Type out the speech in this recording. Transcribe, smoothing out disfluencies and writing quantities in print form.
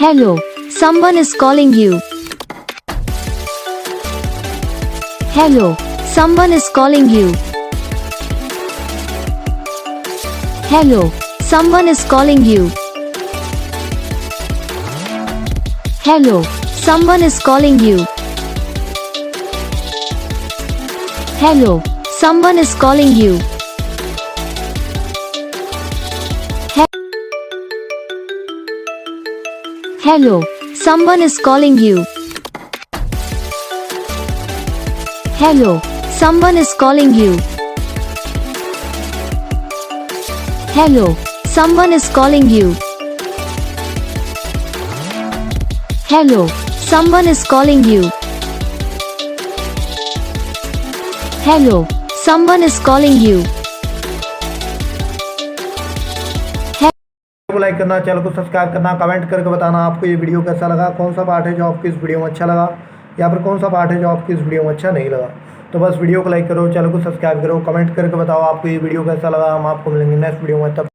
Hello, someone is calling you. Hello, someone is calling you. Hello, someone is calling you. Hello, someone is calling you. Hello, someone is calling you. Hello, someone is calling you. Hello, someone is calling you. Hello, someone is calling you. Hello, someone is calling you. Hello, someone is calling you. को like करना, channel को subscribe करना, comment करके बताना आपको ये video कैसा लगा, कौन सा पार्ट है जो आपको इस वीडियो में अच्छा लगा या फिर कौन सा पार्ट है जो आपको इस वीडियो में अच्छा नहीं लगा। तो बस वीडियो को लाइक करो, चैनल को सब्सक्राइब करो, कमेंट करके बताओ आपको ये वीडियो कैसा लगा। हम आपको मिलेंगे नेक्स्ट वीडियो में, तब